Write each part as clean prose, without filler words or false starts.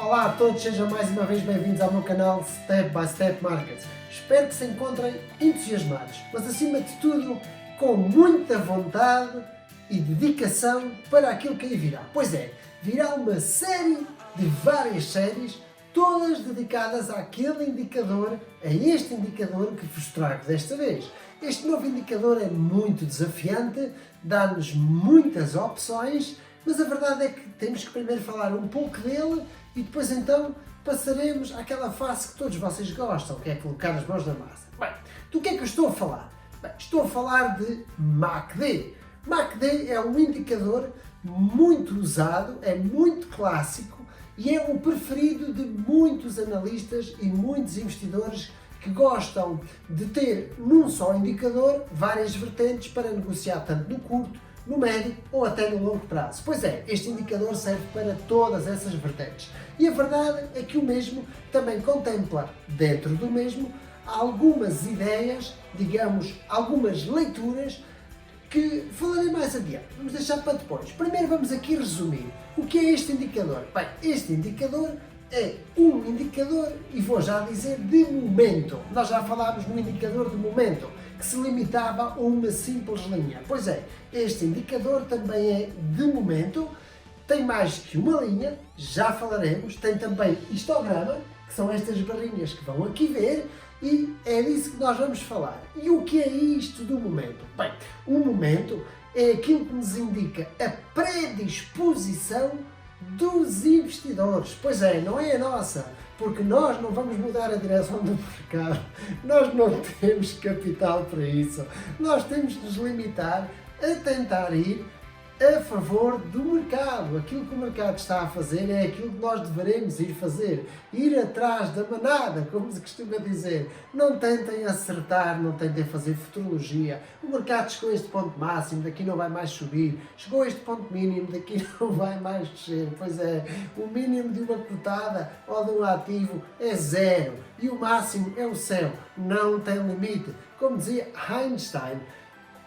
Olá a todos, sejam mais uma vez bem-vindos ao meu canal Step by Step Markets. Espero que se encontrem entusiasmados, mas acima de tudo com muita vontade e dedicação para aquilo que aí virá. Pois é, virá uma série de várias séries, todas dedicadas àquele indicador, a este indicador que vos trago desta vez. Este novo indicador é muito desafiante, dá-nos muitas opções, mas a verdade é que temos que primeiro falar um pouco dele e depois então passaremos àquela fase que todos vocês gostam, que é colocar as mãos na massa. Bem, do que é que eu estou a falar? Bem, estou a falar de MACD. MACD é um indicador muito usado, é muito clássico e é o preferido de muitos analistas e muitos investidores que gostam de ter num só indicador várias vertentes para negociar tanto no curto, no médio ou até no longo prazo. Pois é, este indicador serve para todas essas vertentes. E a verdade é que o mesmo também contempla, dentro do mesmo, algumas ideias, digamos, algumas leituras que falarei mais adiante. Vamos deixar para depois. Primeiro vamos aqui resumir o que é este indicador. Bem, este indicador é um indicador, e vou já dizer, de momento. Nós já falámos no indicador de momento, que se limitava a uma simples linha. Pois é, este indicador também é de momento, tem mais que uma linha, já falaremos, tem também histograma, que são estas barrinhas que vão aqui ver, e é disso que nós vamos falar. E o que é isto do momento? Bem, o momento é aquilo que nos indica a predisposição dos investidores. Pois é, não é a nossa, porque nós não vamos mudar a direção do mercado, nós não temos capital para isso, nós temos de nos limitar a tentar ir a favor do mercado. Aquilo que o mercado está a fazer é aquilo que nós deveremos ir fazer, ir atrás da manada, como se costuma dizer. Não tentem acertar, não tentem fazer futurologia. O mercado chegou a este ponto máximo, daqui não vai mais subir. Chegou a este ponto mínimo, daqui não vai mais descer. Pois é, o mínimo de uma cotada ou de um ativo é zero e o máximo é o céu. Não tem limite. Como dizia Einstein,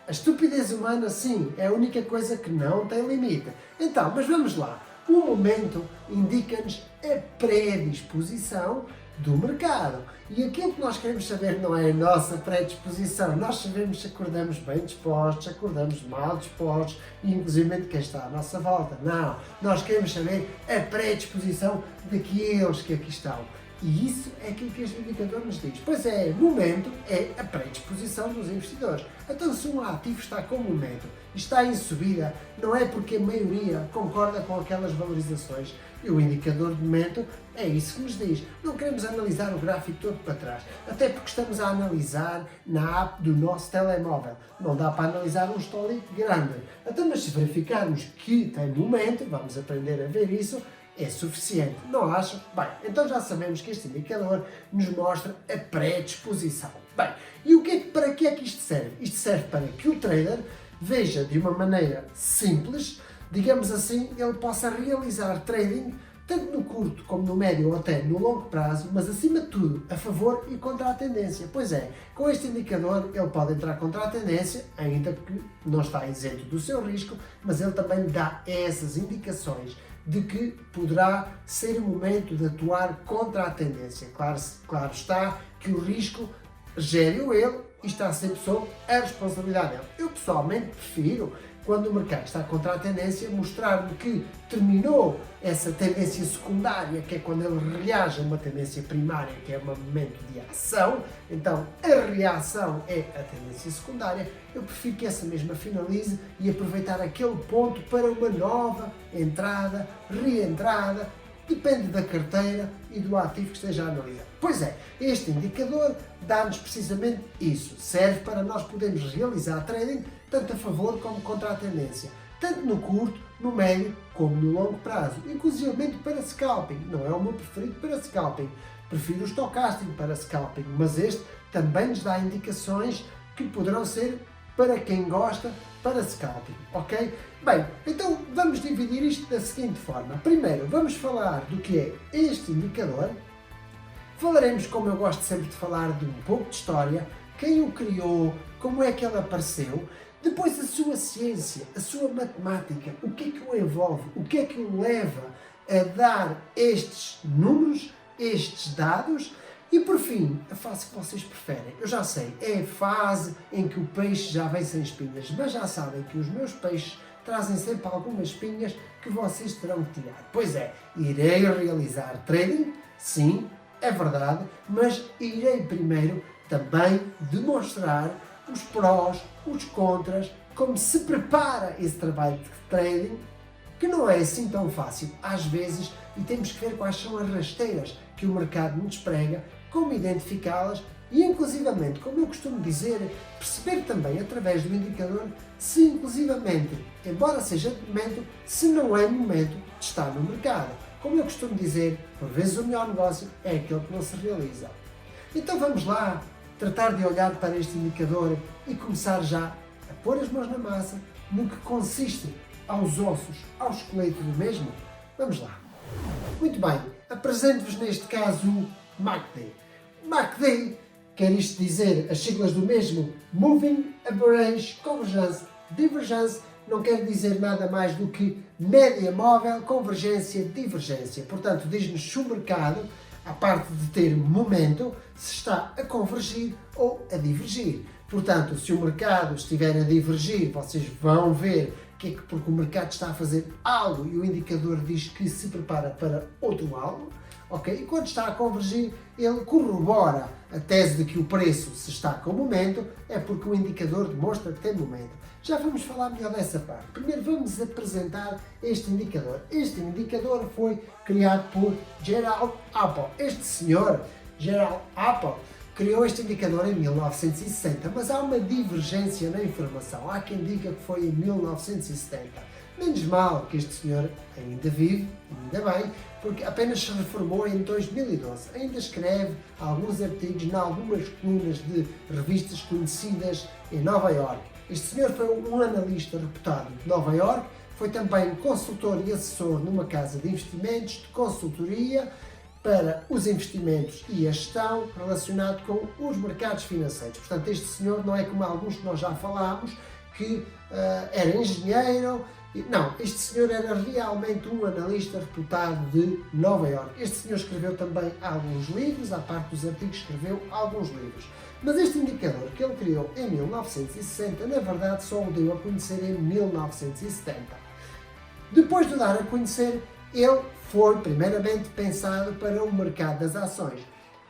a estupidez humana, sim, é a única coisa que não tem limite. Então, mas vamos lá. O momento indica-nos a predisposição do mercado. E aquilo que nós queremos saber não é a nossa predisposição. Nós sabemos se acordamos bem dispostos, se acordamos mal dispostos, e inclusive de quem está à nossa volta. Não. Nós queremos saber a predisposição daqueles que aqui estão. E isso é aquilo que este indicador nos diz. Pois é, momento é a predisposição dos investidores. Então, se um ativo está com momento e está em subida, não é porque a maioria concorda com aquelas valorizações. E o indicador de momento é isso que nos diz. Não queremos analisar o gráfico todo para trás, até porque estamos a analisar na app do nosso telemóvel. Não dá para analisar um histórico grande. Então, mas se verificarmos que tem momento, vamos aprender a ver isso, é suficiente, não acham? Bem, então já sabemos que este indicador nos mostra a predisposição. Bem, e para que é que isto serve? Isto serve para que o trader veja de uma maneira simples, digamos assim, ele possa realizar trading tanto no curto como no médio ou até no longo prazo, mas acima de tudo a favor e contra a tendência. Pois é, com este indicador ele pode entrar contra a tendência, ainda que não está isento do seu risco, mas ele também dá essas indicações de que poderá ser o momento de atuar contra a tendência. Claro está que o risco gere-o ele e está sempre sob a responsabilidade dele. Eu pessoalmente prefiro, quando o mercado está contra a tendência, mostrar-me que terminou essa tendência secundária, que é quando ele reage a uma tendência primária, que é um momento de ação. Então, a reação é a tendência secundária. Eu prefiro que essa mesma finalize e aproveitar aquele ponto para uma nova entrada, reentrada, depende da carteira e do ativo que esteja a analisar. Pois é, este indicador dá-nos precisamente isso. Serve para nós podermos realizar trading tanto a favor como contra a tendência. Tanto no curto, no médio, como no longo prazo. Inclusive para scalping. Não é o meu preferido para scalping. Prefiro o stochastic para scalping. Mas este também nos dá indicações que poderão ser para quem gosta, para scalping, ok? Bem, então vamos dividir isto da seguinte forma. Primeiro, vamos falar do que é este indicador. Falaremos, como eu gosto sempre de falar, de um pouco de história, quem o criou, como é que ele apareceu, depois a sua ciência, a sua matemática, o que é que o envolve, o que é que o leva a dar estes números, estes dados. E por fim, a fase que vocês preferem. Eu já sei, é a fase em que o peixe já vem sem espinhas, mas já sabem que os meus peixes trazem sempre algumas espinhas que vocês terão que tirar. Pois é, irei realizar trading, sim, é verdade, mas irei primeiro também demonstrar os prós, os contras, como se prepara esse trabalho de trading, que não é assim tão fácil às vezes, e temos que ver quais são as rasteiras que o mercado nos prega, como identificá-las e, inclusivamente, como eu costumo dizer, perceber também através do indicador se, inclusivamente, embora seja de momento, se não é momento de estar no mercado. Como eu costumo dizer, por vezes o melhor negócio é aquele que não se realiza. Então vamos lá tratar de olhar para este indicador e começar já a pôr as mãos na massa no que consiste aos ossos, ao esqueleto do mesmo. Vamos lá. Muito bem, apresento-vos neste caso o MACD. MACD quer isto dizer as siglas do mesmo, Moving Average Convergence. Divergence não quer dizer nada mais do que média móvel, convergência, divergência. Portanto, diz-nos se o mercado, à parte de ter momento, se está a convergir ou a divergir. Portanto, se o mercado estiver a divergir, vocês vão ver que é porque o mercado está a fazer algo e o indicador diz que se prepara para outro algo. Okay? E quando está a convergir, ele corrobora a tese de que o preço, se está com momento, é porque o indicador demonstra que tem momento. Já vamos falar melhor dessa parte. Primeiro vamos apresentar este indicador. Este indicador foi criado por Gerald Apple. Este senhor, Gerald Apple, criou este indicador em 1960, mas há uma divergência na informação. Há quem diga que foi em 1970. Menos mal que este senhor ainda vive, ainda bem, porque apenas se reformou em 2012. Ainda escreve alguns artigos em algumas colunas de revistas conhecidas em Nova Iorque. Este senhor foi um analista reputado de Nova Iorque, foi também consultor e assessor numa casa de investimentos, de consultoria para os investimentos e a gestão relacionado com os mercados financeiros. Portanto, este senhor não é como alguns que nós já falámos, que era engenheiro. Não, este senhor era realmente um analista reputado de Nova Iorque. Este senhor escreveu também alguns livros, à parte dos artigos, escreveu alguns livros. Mas este indicador que ele criou em 1960, na verdade, só o deu a conhecer em 1970. Depois de o dar a conhecer, ele foi primeiramente pensado para o mercado das ações.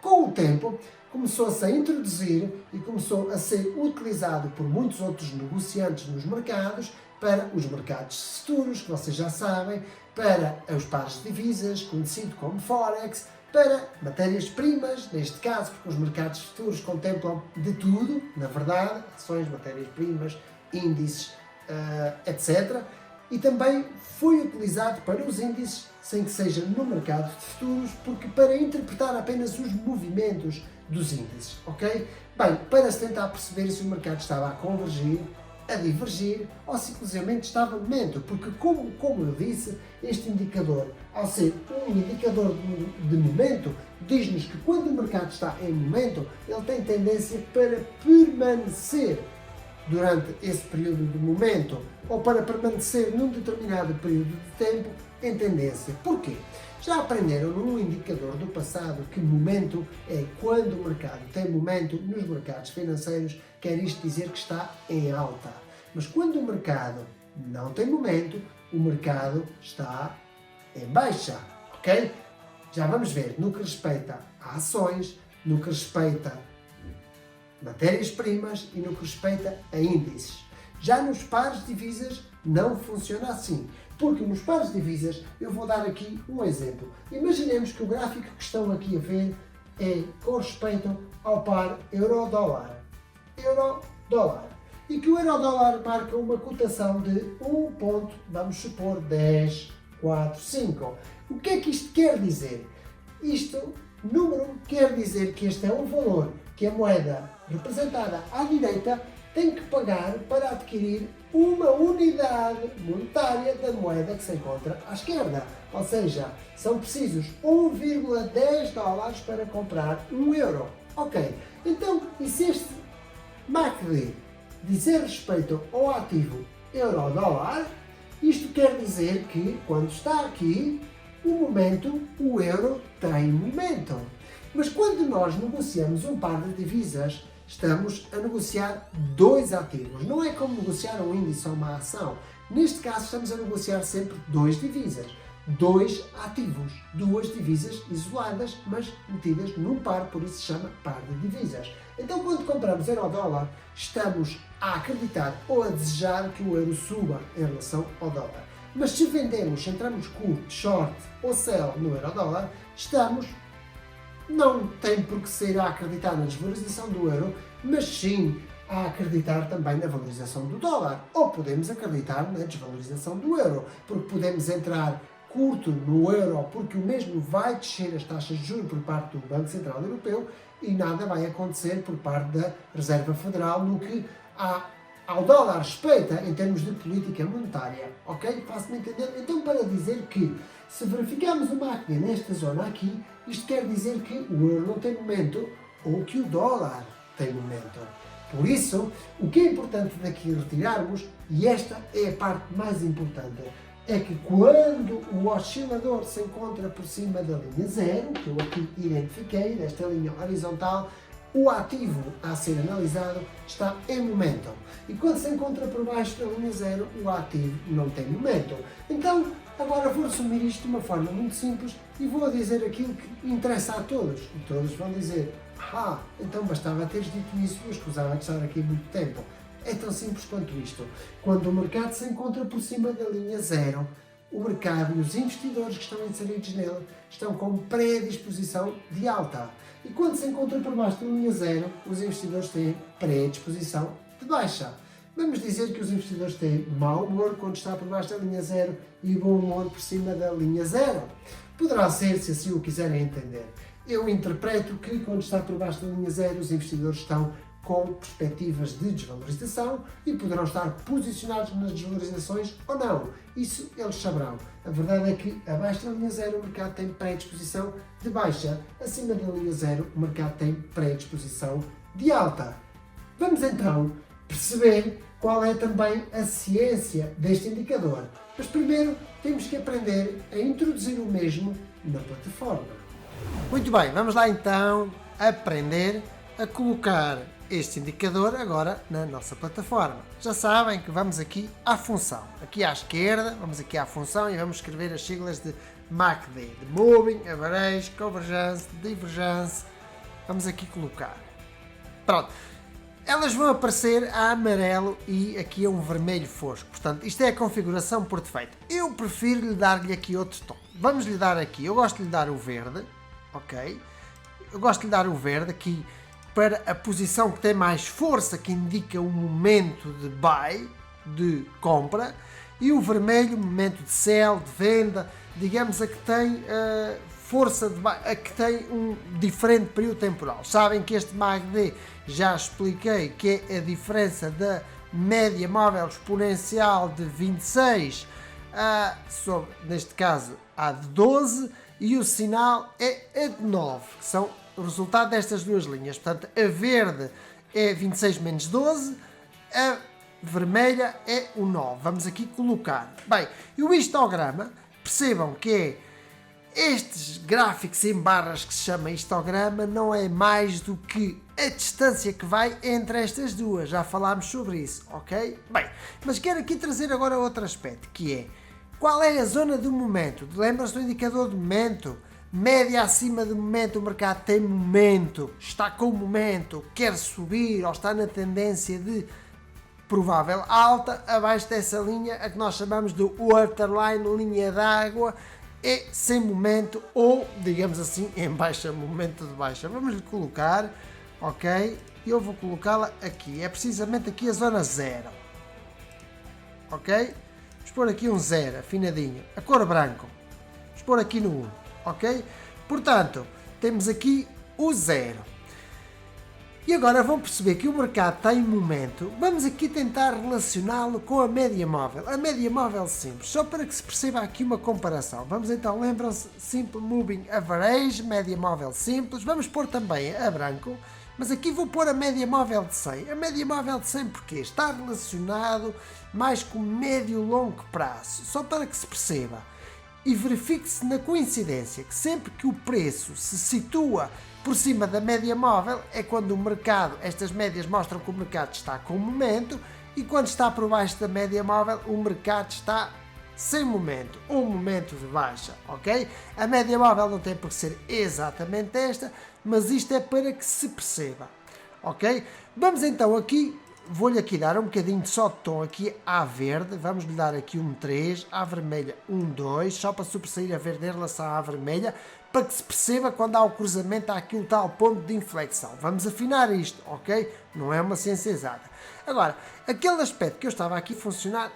Com o tempo, começou-se a introduzir e começou a ser utilizado por muitos outros negociantes nos mercados, para os mercados futuros, que vocês já sabem, para os pares de divisas, conhecido como Forex, para matérias-primas, neste caso, porque os mercados futuros contemplam de tudo, na verdade, ações, matérias-primas, índices, etc. E também foi utilizado para os índices, sem que seja no mercado de futuros, porque para interpretar apenas os movimentos dos índices, ok? Bem, para se tentar perceber se o mercado estava a convergir, a divergir ou se inclusivamente estava no momento, porque como eu disse, este indicador, ao ser um indicador de momento, diz-nos que quando o mercado está em momento, ele tem tendência para permanecer durante esse período de momento ou para permanecer num determinado período de tempo em tendência. Porquê? Já aprenderam num indicador do passado que momento é quando o mercado tem momento nos mercados financeiros, quer isto dizer que está em alta. Mas quando o mercado não tem momento, o mercado está em baixa, ok? Já vamos ver no que respeita a ações, no que respeita a matérias-primas e no que respeita a índices. Já nos pares de divisas não funciona assim, porque nos pares de divisas eu vou dar aqui um exemplo. Imaginemos que o gráfico que estão aqui a ver é com respeito ao par euro-dólar. Euro-dólar. E que o euro-dólar marca uma cotação de 1,1045. O que é que isto quer dizer? Isto, número, quer dizer que este é um valor que a moeda representada à direita tem que pagar para adquirir uma unidade monetária da moeda que se encontra à esquerda. Ou seja, são precisos 1,10 dólares para comprar 1 euro. Ok, então, e se este MACD dizer respeito ao ativo euro-dólar, isto quer dizer que, quando está aqui, o euro tem momento. Mas quando nós negociamos um par de divisas, estamos a negociar dois ativos. Não é como negociar um índice ou uma ação. Neste caso, estamos a negociar sempre duas divisas. Dois ativos, duas divisas isoladas, mas metidas num par, por isso se chama par de divisas. Então, quando compramos euro-dólar, estamos a acreditar ou a desejar que o euro suba em relação ao dólar. Mas se vendemos, se entramos curto, short ou sell no euro-dólar, não tem por que ser a acreditar na desvalorização do euro, mas sim a acreditar também na valorização do dólar. Ou podemos acreditar na desvalorização do euro, porque podemos entrar curto no euro porque o mesmo vai descer as taxas de juros por parte do Banco Central Europeu e nada vai acontecer por parte da Reserva Federal no que ao dólar respeita em termos de política monetária. Ok? Faço-me entender? Então, para dizer que se verificarmos uma máquina nesta zona aqui, isto quer dizer que o euro não tem momento ou que o dólar tem momento. Por isso, o que é importante daqui retirarmos, e esta é a parte mais importante, é que quando o oscilador se encontra por cima da linha zero, que eu aqui identifiquei, desta linha horizontal, o ativo a ser analisado está em momento. E quando se encontra por baixo da linha zero, o ativo não tem momento. Então, agora vou resumir isto de uma forma muito simples e vou dizer aquilo que interessa a todos. E todos vão dizer, então bastava teres dito isso, eu escusava de estar aqui muito tempo. É tão simples quanto isto. Quando o mercado se encontra por cima da linha zero, o mercado e os investidores que estão inseridos nele estão com predisposição de alta. E quando se encontra por baixo da linha zero, os investidores têm predisposição de baixa. Vamos dizer que os investidores têm mau humor quando está por baixo da linha zero e bom humor por cima da linha zero. Poderá ser, se assim o quiserem entender. Eu interpreto que quando está por baixo da linha zero, os investidores estão com perspectivas de desvalorização e poderão estar posicionados nas desvalorizações ou não. Isso eles saberão. A verdade é que abaixo da linha zero o mercado tem predisposição de baixa, acima da linha zero o mercado tem predisposição de alta. Vamos então perceber qual é também a ciência deste indicador. Mas primeiro temos que aprender a introduzir o mesmo na plataforma. Muito bem, vamos lá então aprender a colocar este indicador agora na nossa plataforma. Já sabem que vamos aqui à função. Aqui à esquerda, vamos aqui à função e vamos escrever as siglas de MACD, de Moving, Average, Convergence, Divergence. Vamos aqui colocar. Pronto. Elas vão aparecer a amarelo e aqui a um vermelho fosco. Portanto, isto é a configuração por defeito. Eu prefiro dar-lhe aqui outro tom. Vamos lhe dar aqui, eu gosto de lhe dar o verde, ok? Eu gosto de lhe dar o verde aqui para a posição que tem mais força, que indica o momento de buy, de compra, e o vermelho, momento de sell, de venda, digamos a que tem força de buy, a que tem um diferente período temporal. Sabem que este MACD já expliquei que é a diferença da média móvel exponencial de 26 sobre, neste caso, a de 12, e o sinal é a de 9, que são o resultado destas duas linhas. Portanto, a verde é 26 menos 12, a vermelha é o 9. Vamos aqui colocar. Bem, e o histograma, percebam que é estes gráficos em barras que se chama histograma, não é mais do que a distância que vai entre estas duas. Já falámos sobre isso, ok? Bem, mas quero aqui trazer agora outro aspecto, que é qual é a zona do momento. Lembram-se do indicador de momento? Média acima do momento, o mercado tem momento, está com momento, quer subir ou está na tendência de provável alta. Abaixo dessa linha, a que nós chamamos de waterline, linha d'água, é sem momento ou, digamos assim, em baixa, momento de baixa. Vamos lhe colocar, ok? Eu vou colocá-la aqui, é precisamente aqui a zona 0, ok? Vamos pôr aqui um 0, afinadinho, a cor branco, vamos pôr aqui no 1. Ok? Portanto, temos aqui o 0. E agora vão perceber que o mercado está em momento. Vamos aqui tentar relacioná-lo com a média móvel. A média móvel simples, só para que se perceba aqui uma comparação. Vamos então, lembram-se, Simple Moving Average, média móvel simples. Vamos pôr também a branco, mas aqui vou pôr a média móvel de 100. A média móvel de 100 porque está relacionado mais com médio e longo prazo. Só para que se perceba. e verifique-se na coincidência que sempre que o preço se situa por cima da média móvel é quando o mercado, estas médias mostram que o mercado está com momento, e quando está por baixo da média móvel o mercado está sem momento, um momento de baixa, ok? A média móvel não tem por ser exatamente esta, mas isto é para que se perceba, ok? Vamos então aqui, vou-lhe aqui dar um bocadinho só de tom aqui à verde, vamos lhe dar aqui um 3, à vermelha um 2, só para sobressair a verde em relação à vermelha, para que se perceba quando há o cruzamento, há aqui um tal ponto de inflexão. Vamos afinar isto, ok? Não é uma ciência exata. Agora, aquele aspecto que eu estava aqui a funcionar,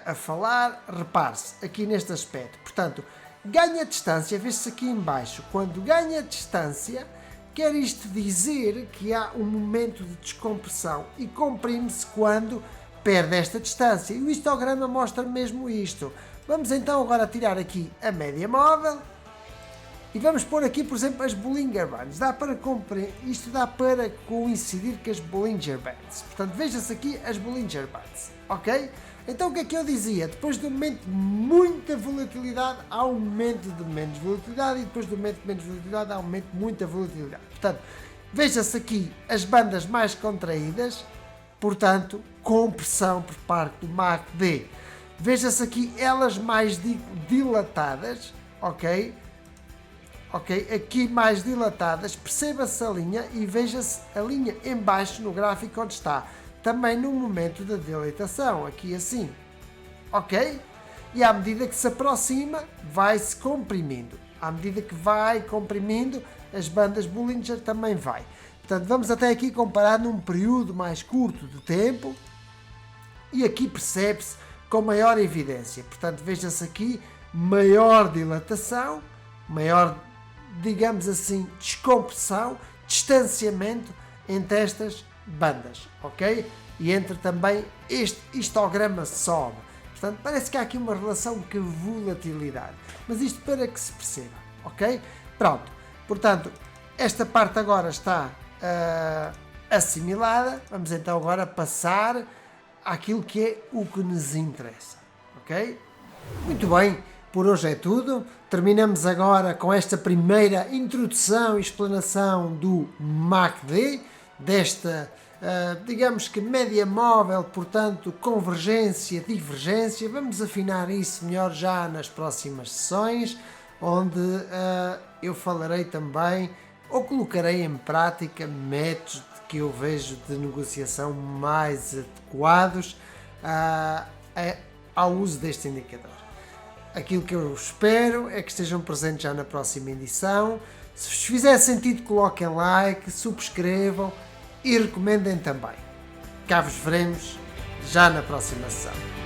a falar, repare-se aqui neste aspecto. Portanto, ganha distância, vê-se aqui em baixo. Quando ganha distância, quer isto dizer que há um momento de descompressão e comprime-se quando perde esta distância. E o histograma mostra mesmo isto. Vamos então agora tirar aqui a média móvel e vamos pôr aqui, por exemplo, as Bollinger Bands. Isto dá para coincidir com as Bollinger Bands. Portanto, veja-se aqui as Bollinger Bands, ok? Então o que é que eu dizia? Depois do momento de muita volatilidade, há um momento de menos volatilidade, e depois do momento de menos volatilidade, há um momento de muita volatilidade. Portanto, veja-se aqui as bandas mais contraídas, portanto, com pressão por parte do MACD. Veja-se aqui elas mais dilatadas, ok? Ok, aqui mais dilatadas, perceba-se a linha e veja-se a linha em baixo no gráfico onde está, também no momento da dilatação, aqui assim, ok? E à medida que se aproxima, vai-se comprimindo, à medida que vai comprimindo, as bandas Bollinger também vai. Portanto, vamos até aqui comparar num período mais curto de tempo, e aqui percebe-se com maior evidência, portanto, veja-se aqui maior dilatação, maior, digamos assim, descompressão, distanciamento entre estas bandas, ok? E entre também este histograma sobe. Portanto, parece que há aqui uma relação de volatilidade, mas isto para que se perceba, ok? Pronto, portanto, esta parte agora está assimilada. Vamos então agora passar àquilo que é o que nos interessa, ok? Muito bem. Por hoje é tudo. Terminamos agora com esta primeira introdução e explanação do MACD, desta, digamos que média móvel, portanto, convergência, divergência. Vamos afinar isso melhor já nas próximas sessões, onde eu falarei também, ou colocarei em prática, métodos que eu vejo de negociação mais adequados ao uso deste indicador. Aquilo que eu espero é que estejam presentes já na próxima edição. Se vos fizer sentido, coloquem like, subscrevam e recomendem também. Cá vos veremos já na próxima sessão.